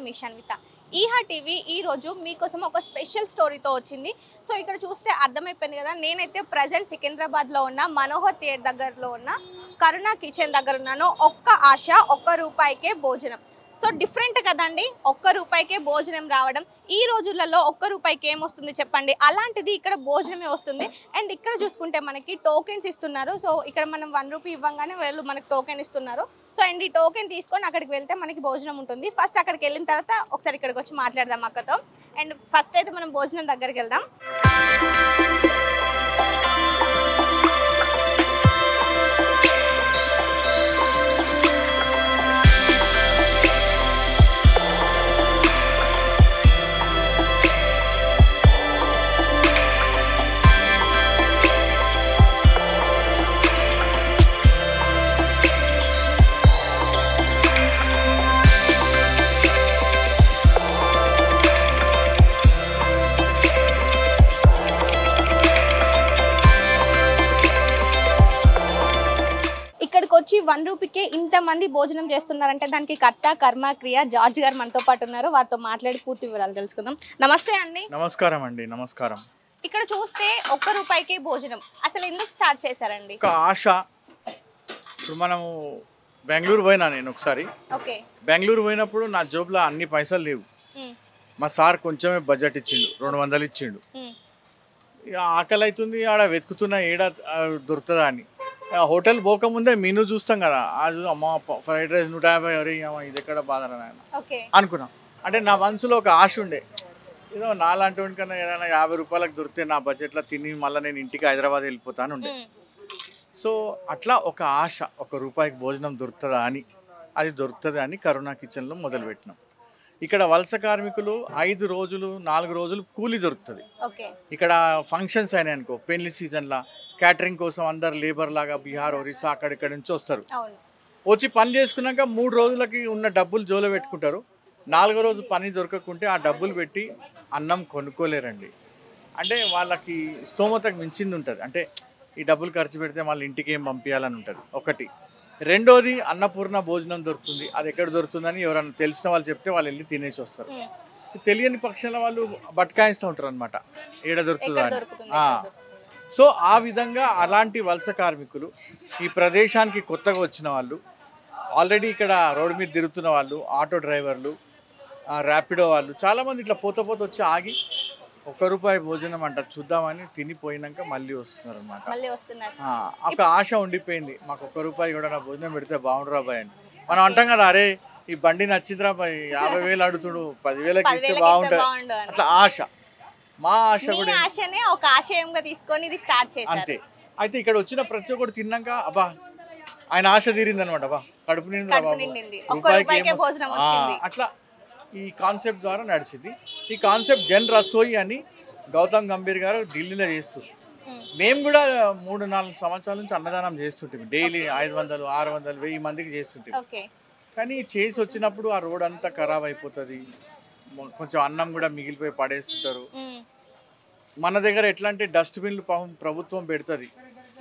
మీ Shanvitha. ఈహా TV ఈరోజు మీకోసం ఒక స్పెషల్ స్టోరీతో వచ్చింది. సో ఇక్కడ చూస్తే అర్థమైపోయింది కదా, నేనైతే ప్రజెంట్ సికింద్రాబాద్లో ఉన్న మనోహర్ థియేటర్ దగ్గరలో ఉన్న కరుణ కిచెన్ దగ్గర ఉన్నాను. ఒక్క ఆశ, ₹1 భోజనం. సో డిఫరెంట్ కదండి, ₹1 భోజనం రావడం. ఈ రోజులలో ₹1 ఏమొస్తుంది చెప్పండి, అలాంటిది ఇక్కడ భోజనమే వస్తుంది. అండ్ ఇక్కడ చూసుకుంటే మనకి టోకెన్స్ ఇస్తున్నారు. సో ఇక్కడ మనం ₹1 ఇవ్వగానే వాళ్ళు మనకి టోకెన్ ఇస్తున్నారు. సో అండ్ ఈ టోకెన్ తీసుకొని అక్కడికి వెళ్తే మనకి భోజనం ఉంటుంది. ఫస్ట్ అక్కడికి వెళ్ళిన తర్వాత ఒకసారి ఇక్కడికి వచ్చి మాట్లాడదాం అక్కతో. అండ్ ఫస్ట్ అయితే మనం భోజనం దగ్గరికి వెళ్దాం. ఇక్కడికి వచ్చి ₹1 ఇంతమంది భోజనం చేస్తున్నారంటే దానికి కర్త కర్మ క్రియ జార్జ్ గారు మనతో పాటు ఉన్నారు. వారితో మాట్లాడి పూర్తి వివరాలు తెలుసుకుందాం. నమస్తే అండి. నమస్కారం అండి. నమస్కారం. ఇక్కడ చూస్తే ₹1 భోజనం అసలు ఎందుకు స్టార్ట్ చేశారండి? ఒక ఆశ. ఇప్పుడు మనము బెంగళూరు పోయినా నేను ఒకసారి. ఓకే. బెంగళూరు పోయినప్పుడు నా జోబులో అన్ని పైసలు లేవు. మా సార్ కొంచెమే బడ్జెట్ ఇచ్చిండు, 200 ఇచ్చిండు. ఆకలి అవుతుంది, ఆడ వెతుకుతున్నా ఏడా దొరుకుతుందా అని. హోటల్ పోకముందే మెనూ చూస్తాం కదా, అమ్మ ఫ్రైడ్ రైస్ 150, ఇది ఎక్కడ బాధ అనుకున్నాం. అంటే నా మనసులో ఒక ఆశ ఉండే, ఏదో నాలాంటి కన్నా ఏదైనా ₹50 దొరికితే నా బడ్జెట్లో తిని మళ్ళీ నేను ఇంటికి హైదరాబాద్ వెళ్ళిపోతాను ఉండే. సో అట్లా ఒక ఆశ, ₹1 భోజనం దొరుకుతుందా అని, అది దొరుకుతుంది అని కరుణ కిచెన్లో మొదలుపెట్టినాం. ఇక్కడ వలస కార్మికులు 5 రోజులు 4 రోజులు కూలీ దొరుకుతుంది. ఇక్కడ ఫంక్షన్స్ అయినాయి అనుకో, పెళ్లి సీజన్లా క్యాటరింగ్ కోసం అందరు లేబర్ లాగా బీహార్, ఒరిస్సా అక్కడిక్కడి నుంచి వస్తారు. వచ్చి పని చేసుకున్నాక 3 రోజులకి ఉన్న డబ్బులు జోలో పెట్టుకుంటారు. 4వ రోజు పని దొరకకుంటే ఆ డబ్బులు పెట్టి అన్నం కొనుక్కోలేరండి. అంటే వాళ్ళకి స్తోమతకు మించింది ఉంటుంది. అంటే ఈ డబ్బులు ఖర్చు పెడితే వాళ్ళ ఇంటికి ఏం పంపించాలని ఉంటుంది ఒకటి. రెండోది అన్నపూర్ణ భోజనం దొరుకుతుంది. అది ఎక్కడ దొరుకుతుందని ఎవరైనా తెలిసిన వాళ్ళు చెప్తే వాళ్ళు వెళ్ళి తినేసి వస్తారు. తెలియని పక్షంలో వాళ్ళు బట్కాయిస్తూ ఉంటారు అనమాట, ఏడ దొరుకుతుందా అని. సో ఆ విధంగా అలాంటి వలస కార్మికులు, ఈ ప్రదేశానికి కొత్తగా వచ్చిన వాళ్ళు, ఆల్రెడీ ఇక్కడ రోడ్డు మీద తిరుగుతున్న వాళ్ళు, ఆటో డ్రైవర్లు, ర్యాపిడో వాళ్ళు చాలామంది ఇట్లా పోత వచ్చి ఆగి ₹1 భోజనం అంట చూద్దామని తినిపోయినాక మళ్ళీ వస్తున్నారు అనమాట. ఒక ఆశ ఉండిపోయింది, మాకు ₹1 కూడా నా భోజనం పెడితే బాగుండురా బాయ్ అని. మనం అంటాం కదా, అరే ఈ బండి నచ్చిందిరా బాయ్, 50,000 అడుగుతుడు, 10,000కి ఇస్తే బాగుంటుంది. అట్లా ఆశ, మా ఆశ కూడా ఒక ఆశయంగా తీసుకొని ఇది స్టార్ట్ చేశారు. అంతే. అయితే ఇక్కడ వచ్చిన ప్రతి ఒక్కటి తిన్నాక అబ్బా ఆయన ఆశ తీరింది అనమాట, అబ్బా కడుపు నిండిందిరా బాబు, ₹1 అట్లా ఈ కాన్సెప్ట్ ద్వారా నడిచింది. ఈ కాన్సెప్ట్ జన్ రసోయి అని గౌతమ్ గంభీర్ గారు ఢిల్లీలో చేస్తూ, మేము కూడా 3-4 సంవత్సరాల నుంచి అన్నదానం చేస్తుంటాం. డైలీ 500, 600, 1000 మందికి చేస్తుంటాం. కానీ చేసి వచ్చినప్పుడు ఆ రోడ్ అంతా ఖరాబ్ అయిపోతుంది, కొంచెం అన్నం కూడా మిగిలిపోయి పడేస్తుంటారు. మన దగ్గర ఎట్లా అంటే డస్ట్బిన్లు ప్రభుత్వం పెడుతుంది,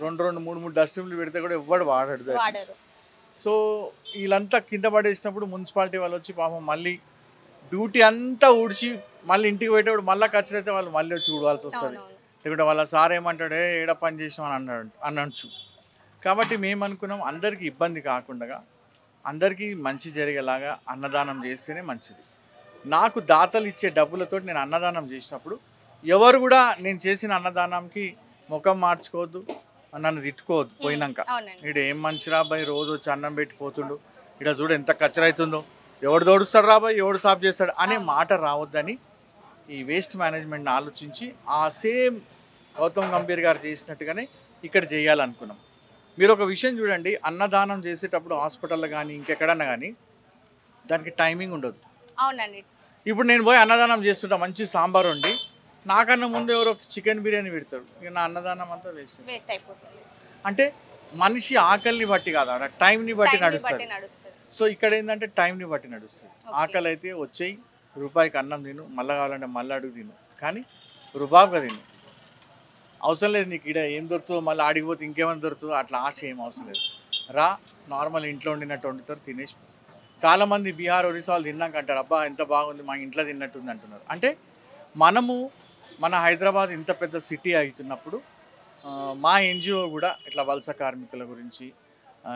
2, 3 డస్ట్బిన్లు పెడితే కూడా ఎవ్వడు వాడడు. సో వీళ్ళంతా కింద పడేసినప్పుడు మున్సిపాలిటీ వాళ్ళు వచ్చి పాపం మళ్ళీ డ్యూటీ అంతా ఊడ్చి మళ్ళీ ఇంటికి పోయేటప్పుడు మళ్ళీ ఖర్చులైతే వాళ్ళు మళ్ళీ వచ్చి ఊడవాల్సి వస్తుంది. లేకుంటే వాళ్ళ సార్ ఏమంటాడే ఏడ పని చేసాం అని అనొచ్చు. కాబట్టి మేము అనుకున్నాం అందరికీ ఇబ్బంది కాకుండా అందరికీ మంచి జరిగేలాగా అన్నదానం చేస్తేనే మంచిది. నాకు దాతలు ఇచ్చే డబ్బులతో నేను అన్నదానం చేసినప్పుడు ఎవరు కూడా నేను చేసిన అన్నదానంకి ముఖం మార్చుకోవద్దు, నన్ను తిట్టుకోవద్దు. పోయినాక ఇక్కడ ఏం మనిషి రాబాయి, రోజు వచ్చి అన్నం పెట్టిపోతుండు, ఇక్కడ చూడు ఎంత కచ్చర అవుతుందో, ఎవడు దోడుస్తాడు రాబాయి, ఎవడు సాఫ్ చేస్తాడు అనే మాట రావద్దని ఈ వేస్ట్ మేనేజ్మెంట్ని ఆలోచించి ఆ సేమ్ గౌతమ్ గంభీర్ గారు చేసినట్టుగానే ఇక్కడ చేయాలనుకున్నాం. మీరు ఒక విషయం చూడండి, అన్నదానం చేసేటప్పుడు హాస్పిటల్లో కానీ ఇంకెక్కడన్నా కానీ దానికి టైమింగ్ ఉండదు. అవునండి. ఇప్పుడు నేను పోయి అన్నదానం చేస్తుంటా, మంచి సాంబార్ వండి, నాకన్నా ముందు ఎవరో చికెన్ బిర్యానీ పెడతారు, ఇక నా అన్నదానం అంతా వేస్ట్ అయిపోతుంది. అంటే మనిషి ఆకలిని బట్టి కాదు, అక్కడ టైంని బట్టి నడుస్తుంది. సో ఇక్కడ ఏంటంటే టైంని బట్టి నడుస్తుంది. ఆకలి అయితే వచ్చేయి, ₹1కి అన్నం తిను, మళ్ళీ కావాలంటే మళ్ళీ అడుగు తిను, కానీ రుబాబ్గా తిను. అవసరం లేదు నీకు ఇక్కడ ఏం దొరుకుతుందో మళ్ళీ ఆడిపోతే ఇంకేమైనా దొరుకుతుందో అట్లా ఆశ ఏం అవసరం లేదు. రా, నార్మల్ ఇంట్లో వండినట్టు వండుతారు, తినేసి చాలామంది బీహార్ ఒరిస్సా వాళ్ళు తిన్నాక అంటారు అబ్బా ఎంత బాగుంది మా ఇంట్లో తిన్నట్టుంది అంటున్నారు. అంటే మనము మన హైదరాబాద్ ఇంత పెద్ద సిటీ అవుతున్నప్పుడు మా ఎన్జిఓ కూడా ఇట్లా వలస కార్మికుల గురించి,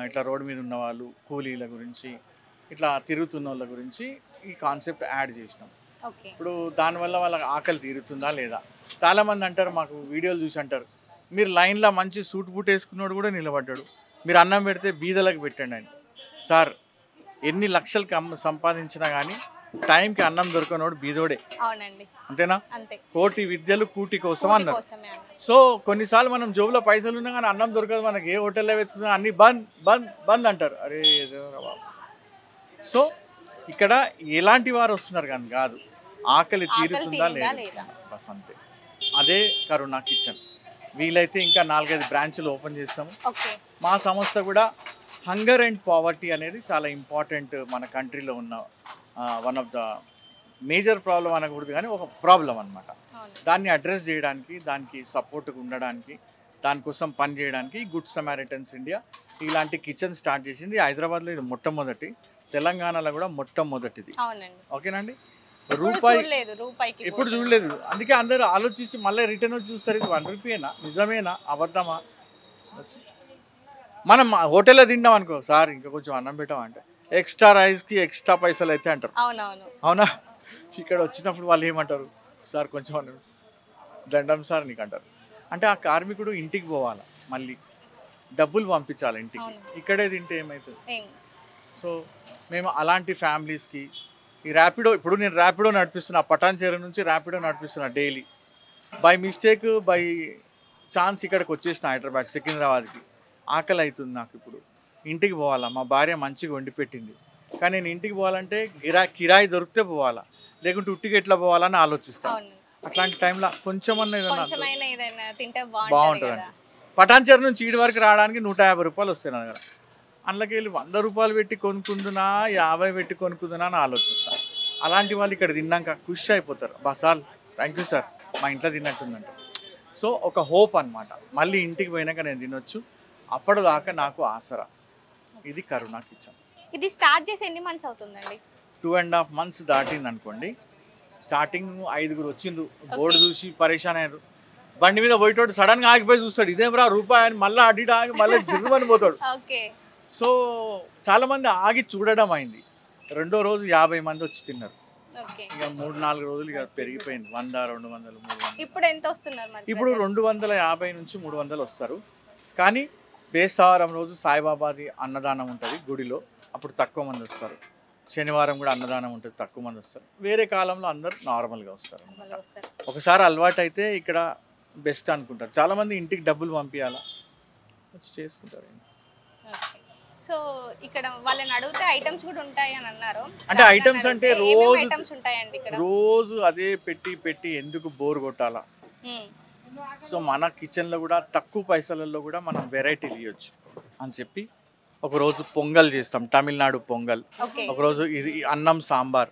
ఇట్లా రోడ్డు మీద ఉన్న వాళ్ళు కూలీల గురించి, ఇట్లా తిరుగుతున్న వాళ్ళ గురించి ఈ కాన్సెప్ట్ యాడ్ చేసినాం. ఇప్పుడు దానివల్ల వాళ్ళకి ఆకలి తీరుతుందా లేదా? చాలామంది అంటారు, మాకు వీడియోలు చూసి అంటారు, మీరు లైన్లో మంచి సూట్ బూట్ వేసుకున్నాడు కూడా నిలబడ్డాడు, మీరు అన్నం పెడితే బీదలకు పెట్టండి అని. సార్ ఎన్ని లక్షలకి సంపాదించినా కానీ టైంకి అన్నం దొరకనోడు బీదోడే. అంతేనా? కోటి విద్యలు కూటి కోసం అన్నారు. సో కొన్నిసార్లు మనం జోబులో పైసలు ఉన్నా కానీ అన్నం దొరకదు, మనకి ఏ హోటల్లో వెతుకుతున్నా అన్ని బంద్ బంద్ బంద్ అంటారు. అరే బాబు. సో ఇక్కడ ఎలాంటి వారు వస్తున్నారు కానీ కాదు, ఆకలి తీరుతుందా లేదా బస్ అంతే. అదే కరుణా కిచెన్. వీలైతే ఇంకా 4-5 బ్రాంచ్లు ఓపెన్ చేస్తాము. మా సంస్థ కూడా హంగర్ అండ్ పావర్టీ అనేది చాలా ఇంపార్టెంట్ మన కంట్రీలో ఉన్న one of the major problem అనకూడదు కానీ ఒక ప్రాబ్లం అనమాట. దాన్ని అడ్రస్ చేయడానికి, దానికి సపోర్ట్గా ఉండడానికి, దానికోసం పని చేయడానికి గుడ్ సమారిటన్స్ ఇండియా ఇలాంటి కిచెన్ స్టార్ట్ చేసింది. హైదరాబాద్లో ఇది మొట్టమొదటి, తెలంగాణలో కూడా మొట్టమొదటిది. ఓకేనండి. రూపాయి ఎప్పుడు చూడలేదు. అందుకే అందరూ ఆలోచించి మళ్ళీ రిటర్న్ వచ్చి చూస్తారు, ఇది 1 రూపీయేనా, నిజమేనా, అబద్ధమా. మనం హోటల్లో తింటాం అనుకో, సార్ ఇంకా కొంచెం అన్నం పెట్టామంటే ఎక్స్ట్రా రైస్కి ఎక్స్ట్రా పైసలు అయితే అంటారు. అవునా? ఇక్కడ వచ్చినప్పుడు వాళ్ళు ఏమంటారు, సార్ కొంచెం అన్నం దండం సార్ నీకు అంటారు. అంటే ఆ కార్మికుడు ఇంటికి పోవాలి, మళ్ళీ డబ్బులు పంపించాలి ఇంటికి, ఇక్కడే తింటే ఏమవుతుంది. సో మేము అలాంటి ఫ్యామిలీస్కి ఈ ర్యాపిడో, ఇప్పుడు నేను ర్యాపిడో నడిపిస్తున్నా, పటాన్చేరు నుంచి ర్యాపిడో నడిపిస్తున్నా daily. By mistake by chance ఇక్కడికి వచ్చేసిన హైదరాబాద్ సికింద్రాబాద్కి. ఆకలి అవుతుంది నాకు, ఇప్పుడు ఇంటికి పోవాలా, మా భార్య మంచిగా వండి పెట్టింది, కానీ నేను ఇంటికి పోవాలంటే కిరాయి దొరికితే పోవాలా, లేకుంటే ఉట్టికి ఎట్లా పోవాలని ఆలోచిస్తాను. అట్లాంటి టైంలో కొంచెమన్నా ఏదైనా బాగుంటుందండి. పటాన్చేరు నుంచి ఈడి వరకు రావడానికి 150 రూపాయలు వస్తాయి నా దగ్గర. అందులోకి వెళ్ళి 100 రూపాయలు పెట్టి కొనుక్కుందునా 50 పెట్టి కొనుక్కుందునా అని ఆలోచిస్తాను. అలాంటి వాళ్ళు ఇక్కడ తిన్నాక ఖుషి అయిపోతారు, సార్ థ్యాంక్ యూ సార్ మా ఇంట్లో తిన్నట్టుందంట. సో ఒక హోప్ అనమాట, మళ్ళీ ఇంటికి పోయినాక నేను తినొచ్చు, అప్పటిదాకా నాకు ఆసరా. ఇది కరుణా కిచెన్. ఇది స్టార్ట్ చేసి ఎన్ని మంత్స్ అవుతుందండి? 2.5 మంత్స్ దాటింది అనుకోండి. స్టార్టింగ్ 5గురు వచ్చిండ్రు, బోర్డు చూసి పరేషాన్ అయ్యారు. బండి మీద పోయేటోడు సడన్గా ఆగిపోయి చూస్తాడు, ఇదేమరా రూపాయి అని, మళ్ళీ అడ్డి ఆగి మళ్ళీ జిర్రుమని పోతాడు. సో చాలామంది ఆగి చూడడం అయింది. 2వ రోజు 50 మంది వచ్చి తిన్నారు. ఇక 3-4 రోజులు ఇక పెరిగిపోయింది, 100, 200, 300. ఇప్పుడు ఎంత వస్తున్నారు? ఇప్పుడు 250 నుంచి 300 వస్తారు. కానీ బేస్తవారం రోజు సాయిబాబాది అన్నదానం ఉంటుంది గుడిలో, అప్పుడు తక్కువ మంది వస్తారు. శనివారం కూడా అన్నదానం ఉంటుంది, తక్కువ మంది వస్తారు. వేరే కాలంలో అందరూ నార్మల్గా వస్తారు అనమాట. ఒకసారి అలవాటు అయితే ఇక్కడ బెస్ట్ అనుకుంటారు. చాలామంది ఇంటికి డబ్బులు పంపించాలా వచ్చి చేసుకుంటారు. సో ఇక్కడ వాళ్ళని అడిగితే ఐటమ్స్ కూడా ఉంటాయి అని అన్నారు. అంటే ఐటమ్స్ అంటే రోజు అదే పెట్టి పెట్టి ఎందుకు బోర్ కొట్టాలా. సో మన కిచెన్లో కూడా తక్కువ పైసలలో కూడా మనం వెరైటీలు ఇవ్వచ్చు అని చెప్పి ఒకరోజు పొంగల్ చేస్తాం, తమిళనాడు పొంగల్. ఒకరోజు ఇది అన్నం సాంబార్,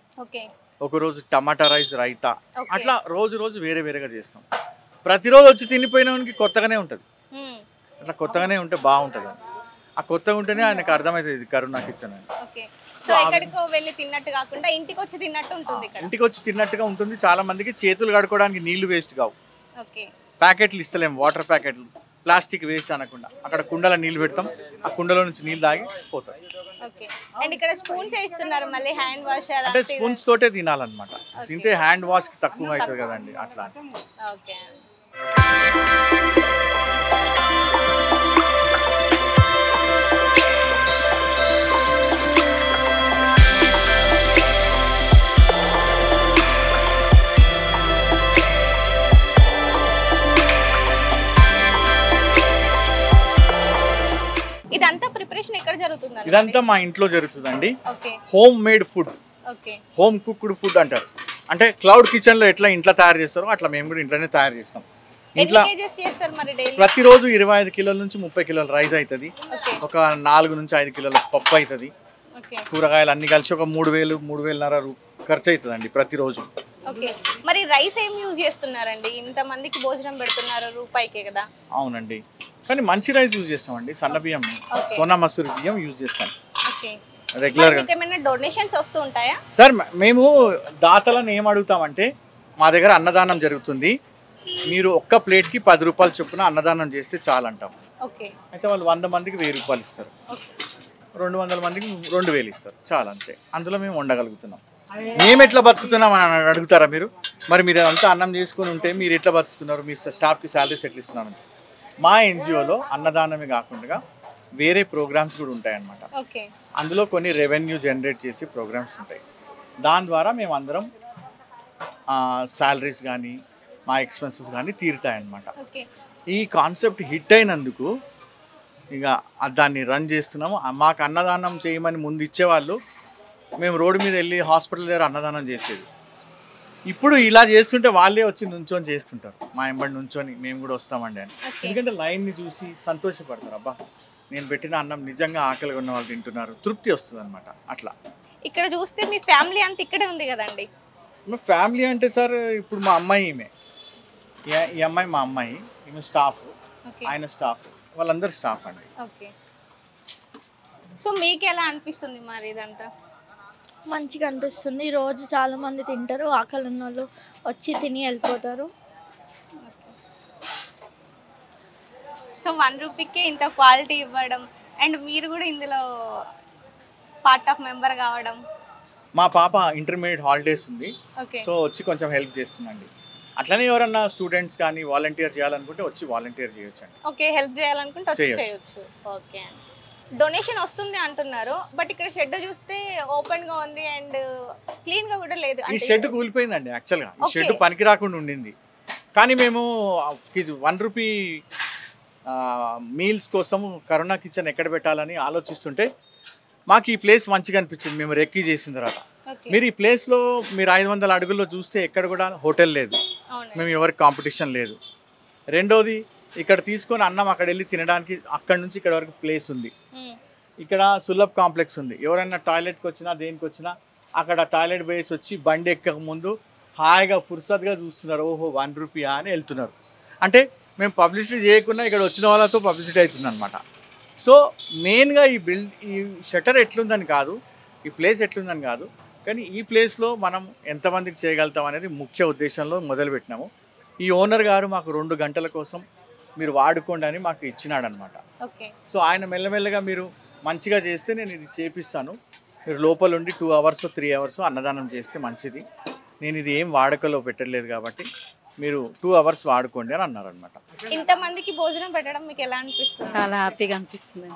ఒకరోజు టమాటా రైస్ రైతా. అట్లా రోజు రోజు వేరే వేరేగా చేస్తాం. ప్రతిరోజు వచ్చి తినిపోయినవానికి కొత్తగానే ఉంటుంది. అట్లా కొత్తగానే ఉంటే బాగుంటుంది. ఆ కొత్తగా ఉంటేనే ఆయనకు అర్థమవుతుంది ఇది కరుణా కిచెన్ అని. ఇంటికి వచ్చి తిన్నట్టుగా ఉంటుంది. చాలా మందికి చేతులు కడుక్కోవడానికి నీళ్లు వేస్ట్ కావు. ప్యాకెట్లు ఇస్తలేము, వాటర్ ప్యాకెట్లు, ప్లాస్టిక్ వేస్ట్ అనకుండా అక్కడ కుండలో నీళ్ళు పెడతాం, ఆ కుండలో నుంచి నీళ్ళు తాగి పోతాం. అంటే స్పూన్స్ తోటే తినాలన్నమాట. తింటే హ్యాండ్ వాష్ కి తక్కువ అవుతుంది కదండి, అట్లా. ఇదంతా ప్రిపరేషన్ ఎక్కడ జరుగుతుంది? ఇదంతా మా ఇంట్లో జరుగుతుందండి. Home made food, home cooked food అంటారు. అంటే క్లౌడ్ కిచెన్ లో ఎట్లా ఇంట్లో తయారు చేస్తారో అట్లా మేము కూడా ఇంట్లోనే తయారు చేస్తాం. ఇంట్లో ప్రతిరోజు 25 కిలోల నుంచి 30 కిలోల రైస్ అవుతుంది, ఒక 4 నుంచి 5 కిలోల పప్పు అవుతుంది, కూరగాయలు అన్ని కలిసి ఒక 3,000-3,500 ఖర్చు అవుతుందండి ప్రతిరోజు. మరి రైస్ ఏం యూజ్ చేస్తున్నారండి? ఇంత మందికి భోజనం పెడుతున్నారు, రూపాయికే కదా. అవునండి, కానీ మంచి రైస్ యూజ్ చేస్తామండి. సన్న బియ్యం, సోనా మసూరి బియ్యం యూజ్ చేస్తాం. రెగ్యులర్గా. మీకు ఏమైనా డొనేషన్స్ వస్తూ ఉంటాయా? సార్ మేము దాతలను ఏం అడుగుతామంటే, మా దగ్గర అన్నదానం జరుగుతుంది, మీరు ఒక్క ప్లేట్కి 10 రూపాయలు చొప్పున అన్నదానం చేస్తే చాలంటాం. ఓకే. అయితే వాళ్ళు 100 మందికి 1000 రూపాయలు ఇస్తారు, 200 మందికి 2000 ఇస్తారు, చాలా అంతే. అందులో మేము ఉండగలుగుతున్నాం. మేము ఎట్లా బతుకుతున్నాం అని అడుగుతారా మీరు? మరి మీరు అంతా అన్నం చేసుకుని ఉంటే మీరు ఎట్లా బతుకుతున్నారు, మీ స్టాఫ్కి శాలరీస్ ఎట్లా ఇస్తున్నారు? మా ఎన్జిఓలో అన్నదానమే కాకుండా వేరే ప్రోగ్రామ్స్ కూడా ఉంటాయన్నమాట. ఓకే. అందులో కొన్ని రెవెన్యూ జనరేట్ చేసి ప్రోగ్రామ్స్ ఉంటాయి. దాని ద్వారా మేము అందరం శాలరీస్ కానీ మా ఎక్స్పెన్సెస్ కానీ తీరుతాయన్నమాట. ఓకే. ఈ కాన్సెప్ట్ హిట్ అయినందుకు ఇక దాన్ని రన్ చేస్తున్నాము. మాకు అన్నదానం చేయమని ముందు ఇచ్చేవాళ్ళు, మేము రోడ్డు మీద వెళ్ళి హాస్పిటల్ దగ్గర అన్నదానం చేసేది. ఇప్పుడు ఇలా చేస్తుంటే వాళ్ళే వచ్చి నుంచొని చేస్తుంటారు, మా ఎంబడి నుంచొని మేము కూడా వస్తామండి అని. ఎందుకంటే లైన్ని చూసి సంతోషపడతారు, అబ్బా నేను పెట్టిన అన్నం నిజంగా ఆకలిగా ఉన్న వాళ్ళు తింటున్నారు, తృప్తి వస్తుంది అనమాట. అట్లా ఇక్కడ చూస్తే మీ ఫ్యామిలీ అంతా ఇక్కడే ఉంది కదండి. మా ఫ్యామిలీ అంటే సార్ ఇప్పుడు మా అమ్మాయి, ఈమె ఈ అమ్మాయి మా అమ్మాయి, ఈమె స్టాఫ్, ఆయన స్టాఫ్, వాళ్ళందరూ స్టాఫ్ అండి. ఓకే. సో మీకు ఎలా అనిపిస్తుంది మరి ఇదంతా? మంచిగా అనిపిస్తుంది. రోజు చాలామంది తింటారు, ఆకలి ఉన్న వాళ్ళు వచ్చి తిని వెళ్ళిపోతారు. సో 1 రూపీకే ఇంత క్వాలిటీ ఇవ్వడం అండ్ మీరు కూడా ఇందులో పార్ట్ ఆఫ్ మెంబర్ కావడం. మా పాప ఇంటర్మీడియట్ హాలిడేస్ ఉంది, ఓకే. సో వచ్చి కొంచెం హెల్ప్ చేస్తుందండి. అట్లనే ఎవరన్నా స్టూడెంట్స్ కానీ వాలంటీర్ చేయాలనుకుంటే వచ్చి వాలంటీర్ చేయొచ్చండి. ఓకే, హెల్ప్ చేయాలనుకుంటే వచ్చి చేయొచ్చు. ఓకే. డొనేషన్ వస్తుంది అంటున్నారు, బట్ ఇక్కడ షెడ్ చూస్తే ఓపెన్ గా ఉంది అండ్ క్లీన్ గా కూడా లేదు. ఈ షెడ్ కూలిపోయిందండి యాక్చువల్గా. ఈ షెడ్ పనికి రాకుండా ఉండింది, కానీ మేము 1 రూపీ మీల్స్ కోసం కరోనా కిచెన్ ఎక్కడ పెట్టాలని ఆలోచిస్తుంటే మాకు ఈ ప్లేస్ మంచిగా అనిపించింది. మేము రెక్కీ చేసిన తర్వాత మీరు ఈ ప్లేస్లో మీరు 500 అడుగుల్లో చూస్తే ఎక్కడ కూడా హోటల్ లేదు, మేము ఎవరికి కాంపిటీషన్ లేదు. రెండోది ఇక్కడ తీసుకొని అన్నం అక్కడ వెళ్ళి తినడానికి అక్కడ నుంచి ఇక్కడ వరకు ప్లేస్ ఉంది. ఇక్కడ సులభ్ కాంప్లెక్స్ ఉంది, ఎవరైనా టాయిలెట్కి వచ్చినా దేనికి వచ్చినా అక్కడ టాయిలెట్ వేసి వచ్చి బండి ఎక్కక ముందు హాయిగా ఫుర్సత్గా చూస్తున్నారు, ఓహో 1 రూపీయా అని వెళ్తున్నారు. అంటే మేము పబ్లిసిటీ చేయకుండా ఇక్కడ వచ్చిన వాళ్ళతో పబ్లిసిటీ అవుతుంది అనమాట. సో మెయిన్గా ఈ షట్టర్ ఎట్లుందని కాదు, ఈ ప్లేస్ ఎట్లుందని కాదు, కానీ ఈ ప్లేస్లో మనం ఎంతమందికి చేయగలుగుతాం అనేది ముఖ్య ఉద్దేశంలో మొదలుపెట్టినాము. ఈ ఓనర్ గారు మాకు 2 గంటల కోసం మీరు వాడుకోండి అని మాకు ఇచ్చినాడనమాట. సో ఆయన మెల్లమెల్లగా మీరు మంచిగా చేస్తే నేను ఇది చేపిస్తాను, మీరు లోపల ఉండి 2 అవర్స్ 3 అవర్స్ అన్నదానం చేస్తే మంచిది, నేను ఇది ఏం వాడకలో పెట్టలేదు కాబట్టి మీరు 2 అవర్స్ వాడుకోండి అని అన్నారనమాట. ఇంతమందికి భోజనం పెట్టడం మీకు ఎలా అనిపిస్తుంది? చాలా హ్యాపీగా అనిపిస్తుంది.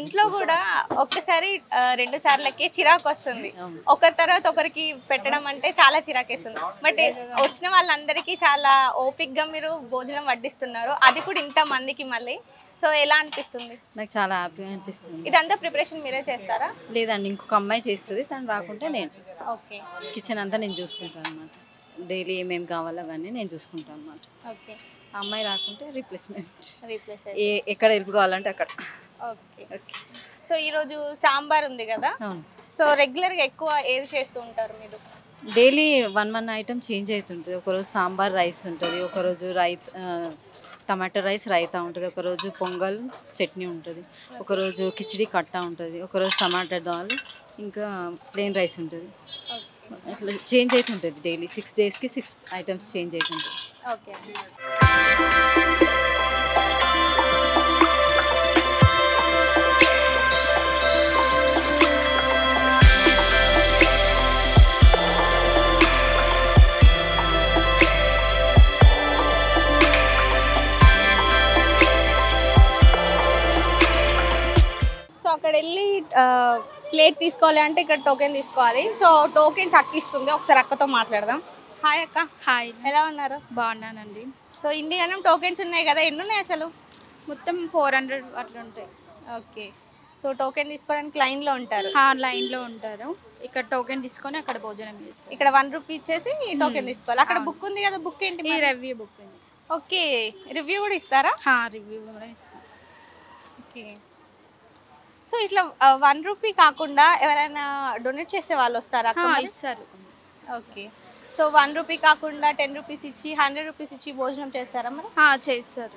ఇంట్లో కూడా ఒక్కసారి 2 సార్లకే చిరాకు వస్తుంది, ఒకరి తర్వాత ఒకరికి పెట్టడం అంటే చాలా చిరాకేస్తుంది. బట్ వచ్చిన వాళ్ళందరికీ చాలా ఓపిక్గా మీరు భోజనం వడ్డిస్తున్నారు, అది కూడా ఇంత మందికి మళ్ళీ. సో ఎలా అనిపిస్తుంది? నాకు చాలా హ్యాపీగా అనిపిస్తుంది. ఇదంతా ప్రిపరేషన్ మీరే చేస్తారా? లేదండి, ఇంకొక అమ్మాయి చేస్తుంది, తను రాకుంటే నేను. ఓకే. కిచెన్ అంతా నేను చూసుకుంటాను అనమాట, డైలీ ఏమేమి కావాలో అవన్నీ నేను చూసుకుంటాను అనమాట. ఓకే. అమ్మాయి రాకుంటే రీప్లేస్ ఎక్కడ హెల్ప్ కావాలంటే అక్కడ. ఓకే. ఓకే. సో ఈరోజు సాంబార్ ఉంది కదా, సో రెగ్యులర్గా ఎక్కువ ఏది చేస్తూ ఉంటారు మీరు? డైలీ 1 ఐటమ్ చేంజ్ అవుతుంటుంది. ఒకరోజు సాంబార్ రైస్ ఉంటుంది, ఒకరోజు టమాటో రైస్ రైతా ఉంటుంది, ఒకరోజు పొంగల్ చట్నీ ఉంటుంది, ఒకరోజు కిచిడి కట్టా ఉంటుంది, ఒకరోజు టమాటా దాల్, ఇంకా ప్లెయిన్ రైస్ ఉంటుంది. అట్లా చేంజ్ అవుతుంటుంది డైలీ. 6 డేస్కి 6 ఐటమ్స్ చేంజ్ అవుతుంటుంది. ఓకే. అక్కడ వెళ్ళి ప్లేట్ తీసుకోవాలి అంటే ఇక్కడ టోకెన్ తీసుకోవాలి. సో టోకెన్స్ అక్క ఇస్తుంది, ఒకసారి అక్కతో మాట్లాడదాం. హాయ్ అక్క. హాయ్, ఎలా ఉన్నారు? బాగున్నానండి. సో ఇండియానం టోకెన్స్ ఉన్నాయి కదా, ఎన్ని ఉన్నాయి అసలు? మొత్తం 400 అట్లా ఉంటాయి. ఓకే. సో టోకెన్ తీసుకోవడానికి లైన్లో ఉంటారు? లైన్లో ఉంటారు. ఇక్కడ టోకెన్ తీసుకొని అక్కడ భోజనం చేస్తారు. ఇక్కడ 1 రూపీ ఇచ్చేసి టోకెన్ తీసుకోవాలి. అక్కడ బుక్ ఉంది కదా, బుక్ ఏంటి? రివ్యూ బుక్ ఉంది. ఓకే. రివ్యూ కూడా ఇస్తారా? రివ్యూ కూడా ఇస్తాం. ఓకే. సో ఇట్లా 1 రూపీ కాకుండా ఎవరైనా డొనేట్ చేసే వాళ్ళు వస్తారా? ఇస్తారు. ఓకే. సో 1 రూపీ కాకుండా 10 రూపీస్ ఇచ్చి 100 రూపీస్ ఇచ్చి భోజనం చేస్తారా మరి? చేస్తారు.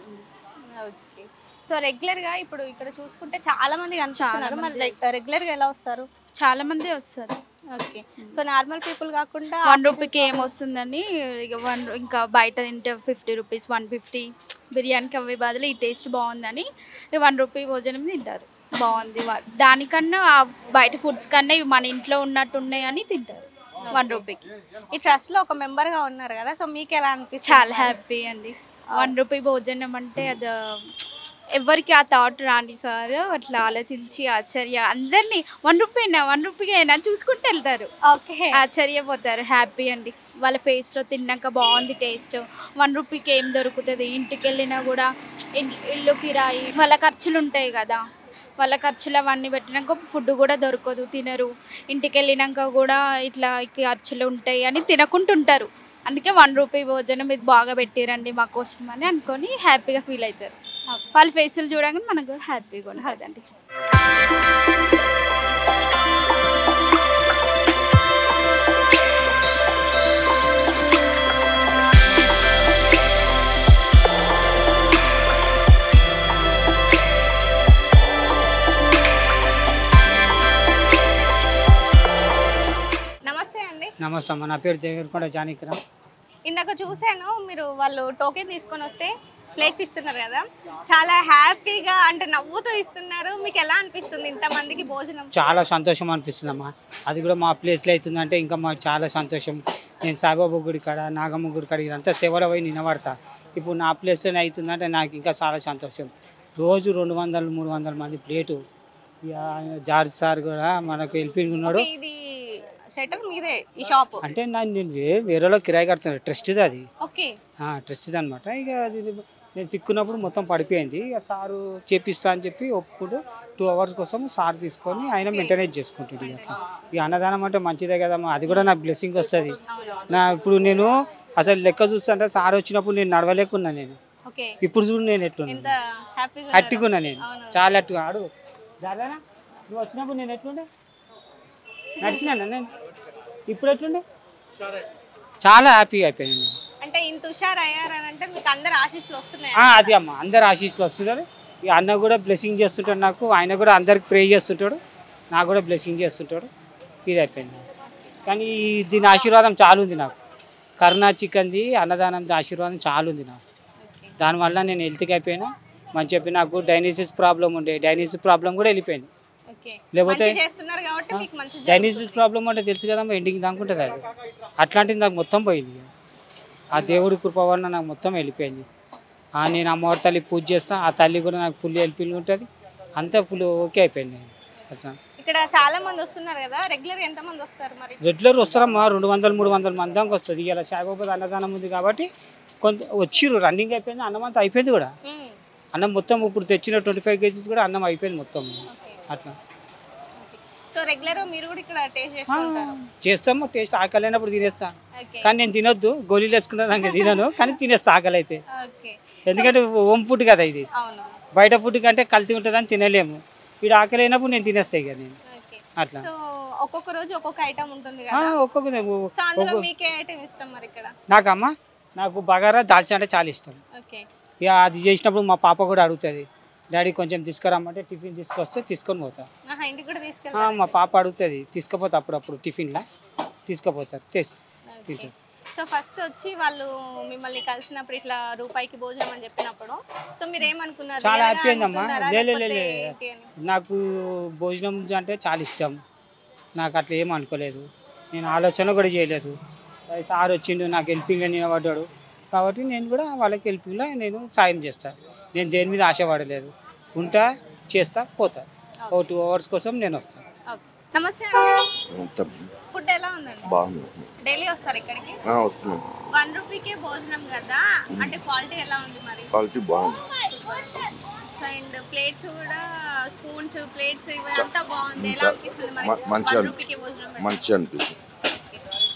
ఓకే. సో రెగ్యులర్ గా ఇప్పుడు ఇక్కడ చూసుకుంటే చాలా మంది కనిపిస్తున్నారు. మరి రెగ్యులర్ గా ఎలా వస్తారు? చాలా మంది వస్తారు. ఓకే. సో నార్మల్ పీపుల్ కాకుండా 1 రూపీకి ఏమొస్తుందని ఇక ఇంకా బయట తింటే 50 రూపీస్ 150 బిర్యానీకి అవి బదులు ఈ టేస్ట్ బాగుందని 1 రూపీ భోజనం తింటారు. బాగుంది దానికన్నా బయట ఫుడ్స్ కన్నా ఇవి మన ఇంట్లో ఉన్నట్టు ఉన్నాయని తింటారు 1 రూపీకి. ఈ ట్రస్ట్ లో ఒక మెంబర్ గా ఉన్నారు కదా, సో మీకు ఎలా అనిపిస్తుంది? చాలా హ్యాపీ అండి. 1 రూపీ భోజనం అంటే అది ఎవరికి ఆ థాట్ రాండి సార్ అట్లా ఆలోచించి అందరినీ 1 రూపీకైనా చూసుకుంటూ వెళ్తారు. ఓకే. ఆశ్చర్యపోతారు. హ్యాపీ అండి. వాళ్ళ ఫేస్లో తిన్నాక బాగుంది టేస్ట్. 1 రూపీకి ఏం దొరుకుతుంది? ఇంటికి వెళ్ళినా కూడా ఇల్లు కిరాయి వాళ్ళ ఖర్చులు ఉంటాయి కదా, వాళ్ళ ఖర్చులు అవన్నీ పెట్టినాక ఫుడ్ కూడా దొరకదు, తినరు. ఇంటికి వెళ్ళినాక కూడా ఇట్లా ఖర్చులు ఉంటాయి అని తినకుంటుంటారు. అందుకే 1 రూపీ భోజనం ఇది బాగా పెట్టిరండి మా కోసం అని అనుకొని హ్యాపీగా ఫీల్ అవుతారు. వాళ్ళ ఫేసులు చూడగానే మనకు హ్యాపీగా ఉంటుందండి. నమస్తే అండి. నమస్తే అమ్మ, నా పేరు దేవరకొండ జానకిరామ్. ఇందాక చూశాను మీరు వాళ్ళు టోకెన్ తీసుకొని వస్తే ప్లేట్స్ ఇస్తున్నారు కదా, చాలా హ్యాపీగా అంటే నవ్వుతూ ఇస్తున్నారు. మీకు ఎలా అనిపిస్తుంది ఇంతమందికి భోజనం? చాలా సంతోషం అనిపిస్తుంది అమ్మా. అది కూడా మా ప్లేస్లో అవుతుందంటే ఇంకా మాకు చాలా సంతోషం. నేను సాయిబాబా గుడి కాడ, నాగమ్మ గుడి కాడ ఇదంతా సేవలో పోయి నిలబడతా. ఇప్పుడు నా ప్లేస్లోనే అవుతుందంటే నాకు ఇంకా చాలా సంతోషం. రోజు 200-300 మంది ప్లేటు. జార్జ్ సార్ కూడా మనకు హెల్పింగ్ ఉన్నాడు. ఇది షటర్ మీదే ఈ షాప్ అంటే నేను వేరేలో కిరాయి కడుతున్నాను, ట్రస్ట్ది అది. ఓకే. ట్రస్ట్ది అనమాట. ఇక అది నేను సిక్కున్నప్పుడు మొత్తం పడిపోయింది. ఇక సారు చేపిస్తా అని చెప్పి ఒప్పుడు 2 అవర్స్ కోసం సార్ తీసుకొని ఆయన మెయింటైన్ చేసుకుంటుంది. అట్లా ఇక అన్నదానం అంటే మంచిదే కదమ్మా, అది కూడా నాకు బ్లెస్సింగ్ వస్తుంది. ఇప్పుడు నేను అసలు లెక్క చూస్తుంటే సార్ వచ్చినప్పుడు నేను నడవలేకున్నా. నేను ఇప్పుడు చూడు నేను ఎట్లున్నా, హ్యాపీగా ఉన్నా. నేను చాలా హ్యాపీగా. ఆడు దాదానా నువ్వు వచ్చినప్పుడు నేను ఎట్లుండే నడిచినా నేను, ఇప్పుడు ఎట్లుండే చాలా హ్యాపీగా అయిపోయాను నేను. అంటే ఇంత హుషారు అయ్యారంటే మీకు అందరు ఆశీస్సులు వస్తున్నాయి? అది అమ్మ, అందరు ఆశీస్సులు వస్తున్నారు. ఈ అన్న కూడా బ్లెస్సింగ్ చేస్తుంటాడు నాకు. ఆయన కూడా అందరికి ప్రే చేస్తుంటాడు, నాకు కూడా బ్లెస్సింగ్ చేస్తుంటాడు. ఇది అయిపోయింది. కానీ దీని ఆశీర్వాదం చాలా ఉంది నాకు. కరుణా చికెన్ది అన్నదానం ఆశీర్వాదం చాలా ఉంది నాకు. దానివల్ల నేను హెల్త్కి అయిపోయినా మంచి చెప్పి. నాకు డైనిసిస్ ప్రాబ్లం ఉండే, డైనిసిస్ ప్రాబ్లం కూడా వెళ్ళిపోయింది. లేకపోతే డైనిసిస్ ప్రాబ్లం అంటే తెలుసు కదమ్మా, ఎండింగ్ దాకుంటుంది అది. అట్లాంటిది నాకు మొత్తం పోయింది. ఆ దేవుడి కృప వల్ల నాకు మొత్తం వెళ్ళిపోయింది. నేను అమ్మవారి తల్లి పూజ చేస్తాను, ఆ తల్లి కూడా నాకు ఫుల్ హెల్పింగ్ ఉంటుంది. అంతా ఫుల్ ఓకే అయిపోయింది. అట్లా ఇక్కడ చాలా మంది వస్తున్నారు కదా, రెగ్యులర్ ఎంత మంది వస్తారు? మరి రెగ్యులర్ వస్తారమ్మా, 200-300 మంది దాకా వస్తుంది. ఇలా సాయిబాబా అన్నదానం ఉంది కాబట్టి కొంత వచ్చిర్రు, రన్నింగ్ అయిపోయింది. అన్నం అంతా అయిపోయింది కూడా. అన్నం మొత్తం ఇప్పుడు తెచ్చిన 25 kgs కూడా అన్నం అయిపోయింది మొత్తం. అట్లా సో రెగ్యులర్ మీరు కూడా ఇక్కడ టేస్ట్ చేస్తుంటారు? చేస్తాము. టేస్ట్ ఆకలి అయినప్పుడు తినేస్తాను, కానీ నేను తినొద్దు, గోళీలు వేసుకున్నా దానికి తినను, కానీ తినేస్తా ఆకలి అయితే. ఎందుకంటే హోమ్ ఫుడ్ కదా ఇది. బయట ఫుడ్ కంటే కల్తీ ఉంటుందని తినలేము. ఇక్కడ ఆకలి అయినప్పుడు నేను తినేస్తాయి కదా నేను. అట్లా ఒక్కొక్క రోజు ఒక్కొక్క ఐటమ్ ఉంటుంది కదా. నాకమ్మా నాకు బగారా దాల్చా అంటే చాలా ఇష్టం. ఇక అది చేసినప్పుడు మా పాప కూడా అడుగుతుంది, డాడీ కొంచెం తీసుకురమ్మంటే టిఫిన్ తీసుకొస్తే తీసుకొని పోతా. మా పాప అడుగుతుంది, తీసుకుపోతా అప్పుడప్పుడు టిఫిన్లా తీసుకుపోతారు, తింటారు. సో ఫస్ట్ వచ్చి వాళ్ళు మిమ్మల్ని కలిసినప్పుడు ఇట్లా రూపాయికి భోజనం అని చెప్పినప్పుడు సో మీరు ఏమనుకున్నారు? చాలా హ్యాపీ అయిందమ్మా. నాకు భోజనం అంటే చాలా ఇష్టం. నాకు అట్లా ఏం అనుకోలేదు, నేను ఆలోచన కూడా చేయలేదు. సార్ వచ్చిండు, నాకు హెల్పింగ్గా నిలబడ్డాడు కాబట్టి నేను కూడా వాళ్ళకి హెల్పింగ్లో నేను సాయం చేస్తాను. నేను దేని మీద ఆశపడలేదు, ఉంటా చేస్తా పోతా. 2 అవర్స్ కోసం నేను వస్తాను. నమస్తే. ఫుడ్ ఎలా ఉందండి? బాగుంది. డైలీ వస్తారు ఇక్కడికి? వస్తున్నాం. 1 రూపీకే భోజనం కదా, అంటే క్వాలిటీ ఎలా ఉంది మరి? క్వాలిటీ బాగుంది. అండ్ ప్లేట్స్ కూడా, స్పూన్స్, ప్లేట్స్ ఇవంతా బాగుంది. ఎలా అనిపిస్తుంది మరి? మంచిగా 1 రూపీకే భోజనం మంచిగా అనిపిస్తుంది.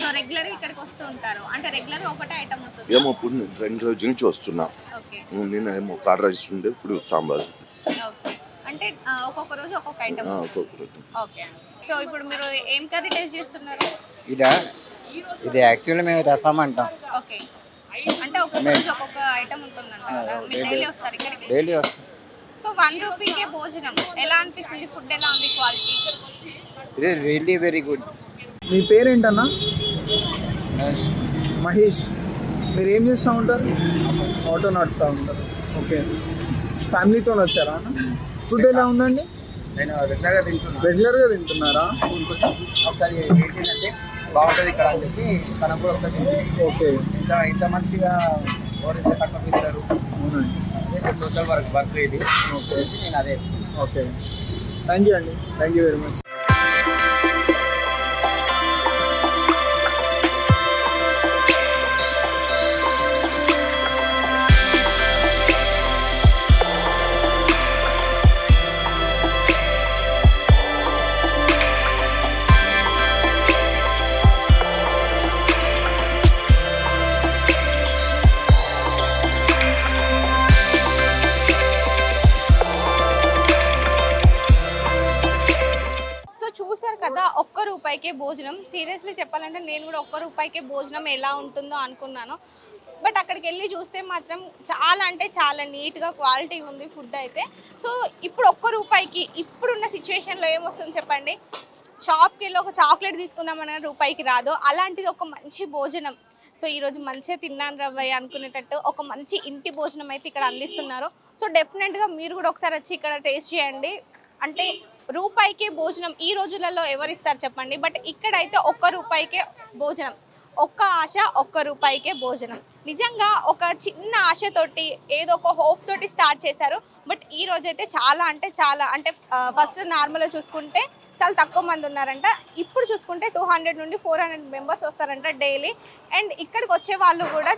సో రెగ్యులర్ ఇక్కడికి వస్తూ ఉంటారు అంటే రెగ్యులర్ ఒకటే ఐటమ్ ఉంటుంది? ఏమో ఇప్పుడు 2 రోజుల నుంచి వస్తున్నా. నేను ఏమో కర్డ్ రైస్ ఉండే, ఇప్పుడు సాంబార్. అంటే ఒక్కొక్క రోజు ఒక్కొక్క ఐటమ్. ఓకే. సో ఇప్పుడు మీరు ఏం కర్రీ టేస్ట్ చేస్తున్నారు? ఇది యాక్చువల్లీ మేము రసం అంటాం. ఓకే. అంటే ఒక్కొక్క రోజు ఒక్కొక్క ఐటమ్ ఉంటుందంట కదా, మీరు డైలీ వస్తారు ఇక్కడికి? డైలీ వస్తాం. సో 1 రూపీకే భోజనం ఎలా అనిపిస్తుంది? ఫుడ్ ఎలా ఉంది, క్వాలిటీ? ఇది రియల్లీ వెరీ గుడ్. మీ పేరేంటన్నా? మహేష్. మీరు ఏం చేస్తూ ఉంటారు? ఆటో నడుపుతూ ఉంటారు. ఓకే, ఫ్యామిలీతో వచ్చారా అన్న? ఫుడ్ ఎలా ఉందండి? నేను రెగ్యులర్గా తింటున్నాను. రెగ్యులర్గా తింటున్నారా? ఒకసారి ఏంటంటే బాగుంటుంది ఇక్కడ అని చెప్పి తనకు కూడా ఒకసారి తింటుంది. ఓకే, ఇంత మంచిగా ఎవరైతే తక్కువ ఇస్తారు సోషల్ వర్క్ ఇది. ఓకే, నేను అదే. ఓకే, థ్యాంక్ యూ అండి, థ్యాంక్ యూ వెరీ మచ్. చూసారు కదా, ₹1 భోజనం. సీరియస్లీ చెప్పాలంటే నేను కూడా ₹1 భోజనం ఎలా ఉంటుందో అనుకున్నాను. బట్ అక్కడికి వెళ్ళి చూస్తే మాత్రం చాలా అంటే చాలా నీట్గా క్వాలిటీ ఉంది ఫుడ్ అయితే. సో ఇప్పుడు ₹1కి ఇప్పుడున్న సిచ్యువేషన్లో ఏమొస్తుంది చెప్పండి? షాప్కి వెళ్ళి ఒక చాక్లెట్ తీసుకుందామన్న రూపాయికి రాదు. అలాంటిది ఒక మంచి భోజనం. సో ఈరోజు మంచిగా తిన్నాను రవ్వయ్య అనుకునేటట్టు ఒక మంచి ఇంటి భోజనం అయితే ఇక్కడ అందిస్తున్నారు. సో డెఫినెట్గా మీరు కూడా ఒకసారి వచ్చి ఇక్కడ టేస్ట్ చేయండి. అంటే ₹1కే భోజనం ఈ రోజులలో ఎవరిస్తారు చెప్పండి? బట్ ఇక్కడైతే ₹1కే భోజనం. ఒక్క ఆశ, ₹1కే భోజనం. నిజంగా ఒక చిన్న ఆశతోటి ఏదో ఒక హోప్ తోటి స్టార్ట్ చేశారు. బట్ ఈ రోజైతే చాలా అంటే ఫస్ట్ నార్మల్గా చూసుకుంటే చాలా తక్కువ మంది ఉన్నారంట. ఇప్పుడు చూసుకుంటే 200 నుండి 400 మెంబర్స్ వస్తారంట డైలీ. అండ్ ఇక్కడికి వచ్చే వాళ్ళు కూడా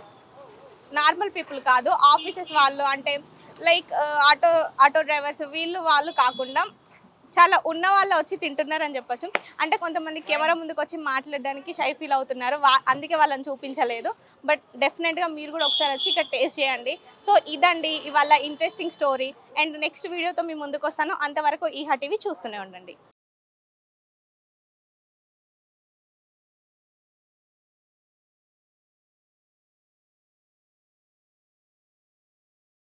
నార్మల్ పీపుల్ కాదు, ఆఫీసెస్ వాళ్ళు, అంటే లైక్ ఆటో డ్రైవర్స్ వాళ్ళు కాకుండా చాలా ఉన్న వాళ్ళు వచ్చి తింటున్నారని చెప్పొచ్చు. అంటే కొంతమంది కెమెరా ముందుకు వచ్చి మాట్లాడడానికి షై ఫీల్ అవుతున్నారు, అందుకే వాళ్ళని చూపించలేదు. బట్ డెఫినెట్గా మీరు కూడా ఒకసారి వచ్చి ఇక్కడ టేస్ట్ చేయండి. సో ఇదండి ఇవాళ ఇంట్రెస్టింగ్ స్టోరీ. అండ్ నెక్స్ట్ వీడియోతో మీ ముందుకు వస్తాను. అంతవరకు ఈహా టీవీ చూస్తూనే ఉండండి.